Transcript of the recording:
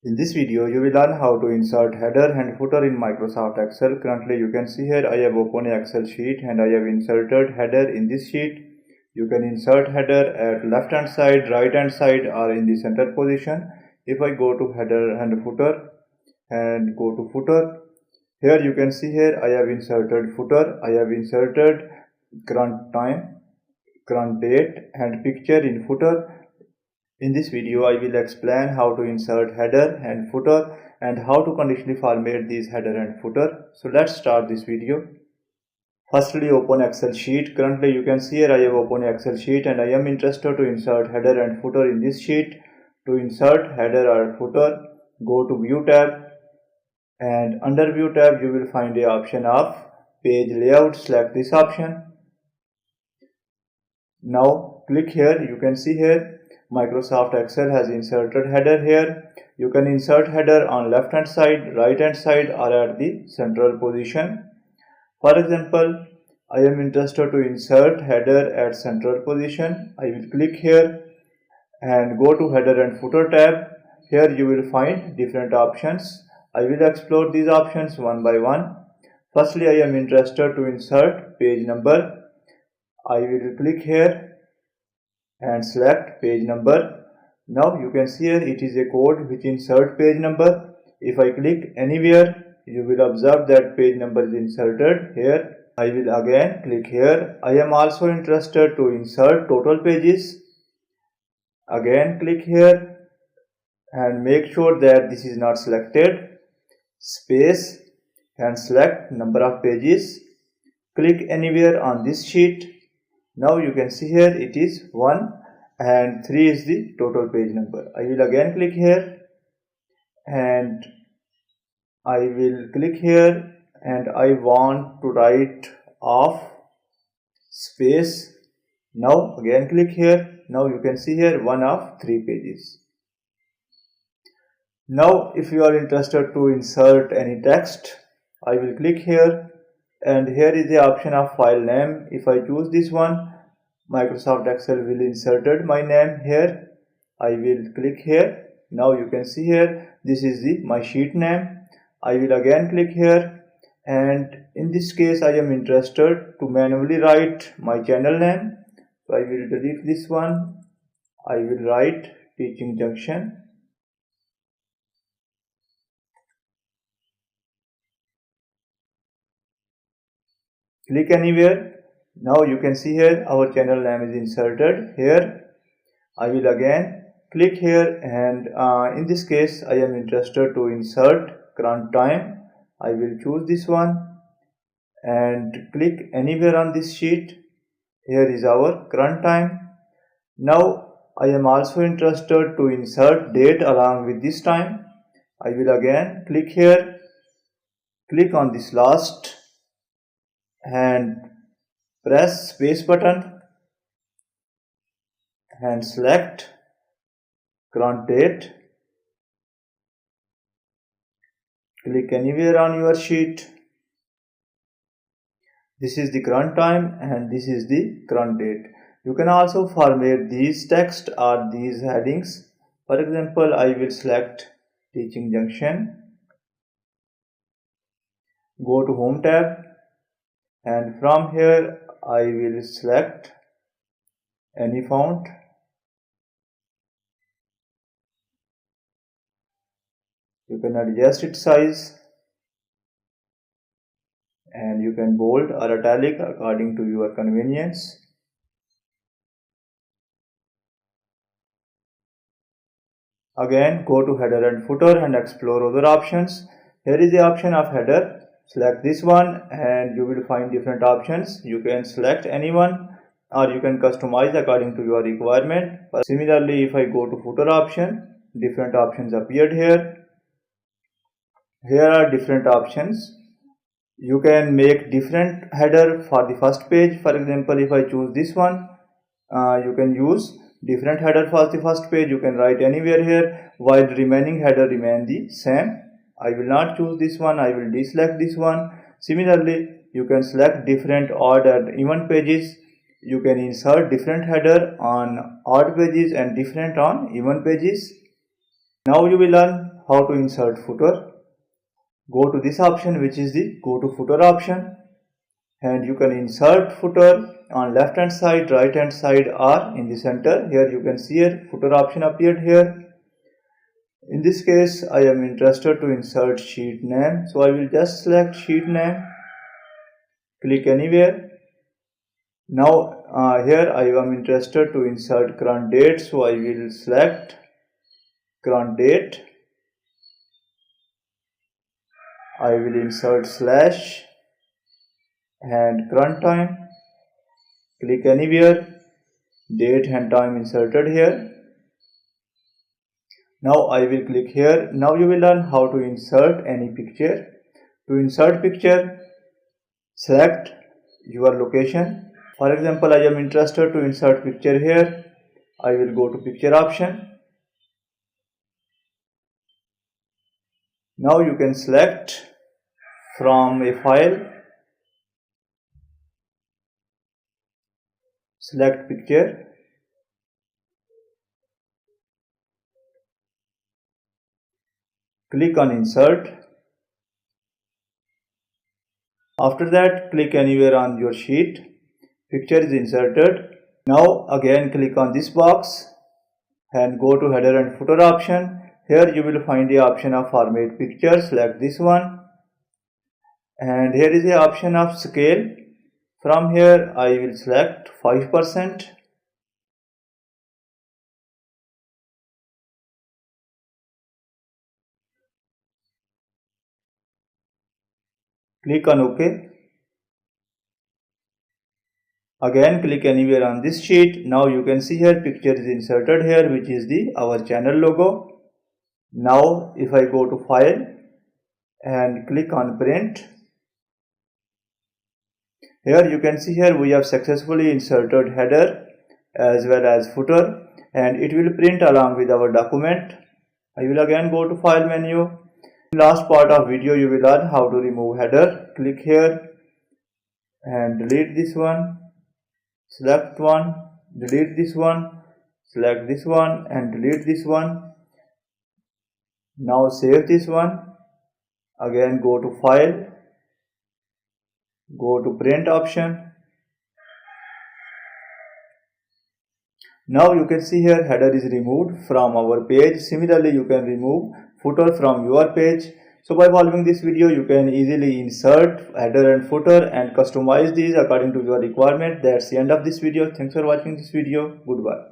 In this video, you will learn how to insert header and footer in Microsoft Excel. Currently, you can see here I have opened an Excel sheet and I have inserted header in this sheet. You can insert header at left hand side, right hand side or in the center position. If I go to header and footer and go to footer, here you can see here I have inserted footer. I have inserted current time, current date and picture in footer. In this video, I will explain how to insert header and footer and how to conditionally format these header and footer. So let's start this video. Firstly, open Excel sheet. Currently, you can see here I have opened Excel sheet and I am interested to insert header and footer in this sheet. To insert header or footer, go to View tab and under View tab you will find the option of Page Layout. Select this option. Now click here. You can see here Microsoft Excel has inserted header here. You can insert header on left hand side, right hand side or at the central position. For example, I am interested to insert header at central position. I will click here and go to header and footer tab. Here you will find different options. I will explore these options one by one. Firstly, I am interested to insert page number. I will click here and select page number. Now you can see here it is a code which insert page number. If I click anywhere, you will observe that page number is inserted here. I will again click here. I am also interested to insert total pages. Again click here and make sure that this is not selected. Space and select number of pages. Click anywhere on this sheet. Now you can see here it is 1 and 3 is the total page number. I will again click here and I will click here and I want to write off space. Now again click here. Now you can see here 1 of 3 pages. Now if you are interested to insert any text, I will click here and here is the option of file name. If I choose this one, Microsoft Excel will inserted my name here. I will click here. Now you can see here this is my sheet name. I will again click here and in this case I am interested to manually write my channel name. So I will delete this one. I will write Teaching Junction. Click anywhere. Now you can see here our channel name is inserted here. I will again click here and in this case I am interested to insert current time. I will choose this one and click anywhere on this sheet. Here is our current time. Now I am also interested to insert date along with this time. I will again click here, click on this last and press space button and select current date. Click anywhere on your sheet. This is the current time and this is the current date. You can also format these text or these headings. For example, I will select Teaching Junction. Go to Home tab and from here I will select any font. You can adjust its size and you can bold or italic according to your convenience. Again go to header and footer and explore other options. Here is the option of header. Select this one and you will find different options. You can select any one or you can customize according to your requirement. Similarly, if I go to footer option, different options appeared here. Here are different options. You can make different header for the first page. For example, if I choose this one, you can use different header for the first page. You can write anywhere here while remaining header remain the same. I will not choose this one. I will deselect this one. Similarly, you can select different odd and even pages. You can insert different header on odd pages and different on even pages. Now you will learn how to insert footer. Go to this option, which is the go to footer option, and you can insert footer on left hand side, right hand side, or in the center. Here you can see a footer option appeared here. In this case, I am interested to insert sheet name, so I will just select sheet name, click anywhere. Now here I am interested to insert current date, so I will select current date. I will insert slash and current time, click anywhere, date and time inserted here. Now I will click here. Now you will learn how to insert any picture. To insert picture, select your location. For example, I am interested to insert picture here. I will go to picture option. Now you can select from a file, select picture, click on insert. After that, click anywhere on your sheet. Picture is inserted. Now again click on this box and go to header and footer option. Here you will find the option of format picture. Select this one, and here is the option of scale. From here I will select 5%. Click on OK. Again click anywhere on this sheet. Now you can see here picture is inserted here, which is the our channel logo. Now if I go to file and click on print, here you can see here we have successfully inserted header as well as footer, and it will print along with our document. I will again go to file menu. In last part of video you will learn how to remove header. Click here and delete this one, select one, delete this one, select this one and delete this one. Now save this one. Again go to file, go to print option. Now you can see here header is removed from our page. Similarly, you can remove footer from your page. So by following this video, you can easily insert header and footer and customize these according to your requirement. That's the end of this video. Thanks for watching this video. Goodbye.